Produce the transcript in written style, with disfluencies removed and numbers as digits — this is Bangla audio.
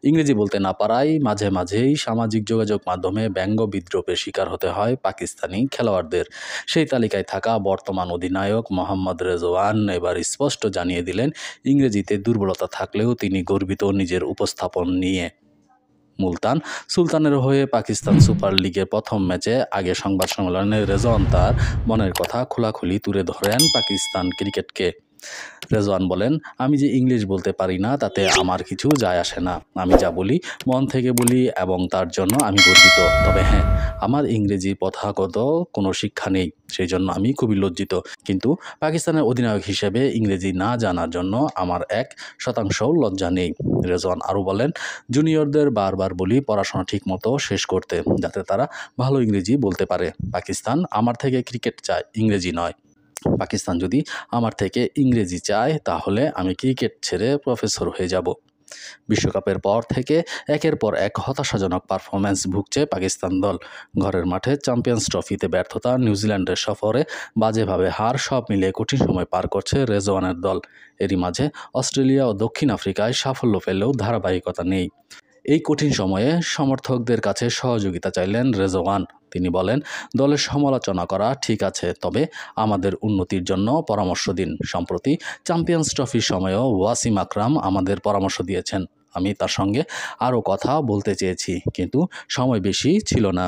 ইংরেজি বলতে না পারায় মাঝে মাঝেই সামাজিক যোগাযোগ মাধ্যমে ব্যঙ্গ বিদ্রূপের শিকার হতে হয় পাকিস্তানি খেলোয়াড়দের। সেই তালিকায় থাকা বর্তমান অধিনায়ক মোহাম্মদ রেজওয়ান এবার স্পষ্ট জানিয়ে দিলেন, ইংরেজিতে দুর্বলতা থাকলেও তিনি গর্বিত নিজের উপস্থাপন নিয়ে। মুলতান সুলতানের হয়ে পাকিস্তান সুপার লিগের প্রথম ম্যাচে আগে সংবাদ সম্মেলনে রেজওয়ান তার মনের কথা খোলাখুলি তুলে ধরেন পাকিস্তান ক্রিকেটকে। রেজওয়ান বলেন, আমি যে ইংলিশ বলতে পারি না তাতে আমার কিছু যায় আসে না। আমি যা বলি মন থেকে বলি এবং তার জন্য আমি গর্বিত। তবে হ্যাঁ, আমার ইংরেজি প্রথাগত কোনো শিক্ষা নেই, সেই জন্য আমি খুবই লজ্জিত। কিন্তু পাকিস্তানের অধিনায়ক হিসেবে ইংরেজি না জানার জন্য আমার 1%ও লজ্জা নেই। রেজওয়ান আরও বলেন, জুনিয়রদের বারবার বলি পড়াশোনা ঠিকমতো শেষ করতে, যাতে তারা ভালো ইংরেজি বলতে পারে। পাকিস্তান আমার থেকে ক্রিকেট চায়, ইংরেজি নয়। পাকিস্তান যদি আমার থেকে ইংরেজি চায় তাহলে আমি ক্রিকেট ছেড়ে প্রফেসর হয়ে যাব। বিশ্বকাপের পর থেকে একের পর এক হতাশাজনক পারফরম্যান্স ভুগছে পাকিস্তান দল। ঘরের মাঠে চ্যাম্পিয়ন্স ট্রফিতে ব্যর্থতা, নিউজিল্যান্ডের সফরে বাজেভাবে হার, সব মিলিয়ে কঠিন সময় পার করছে রেজওয়ানের দল। এরই মাঝে অস্ট্রেলিয়া ও দক্ষিণ আফ্রিকায় সাফল্য পেলেও ধারাবাহিকতা নেই। এই কঠিন সময়ে সমর্থকদের কাছে সহযোগিতা চাইলেন রেজওয়ান। তিনি বলেন, দলের সমালোচনা করা ঠিক আছে, তবে আমাদের উন্নতির জন্য পরামর্শ দিন। সম্প্রতি চ্যাম্পিয়ন্স ট্রফির সময়ও ওয়াসিম আকরাম আমাদের পরামর্শ দিয়েছেন। আমি তার সঙ্গে আরও কথা বলতে চেয়েছি, কিন্তু সময় বেশি ছিল না।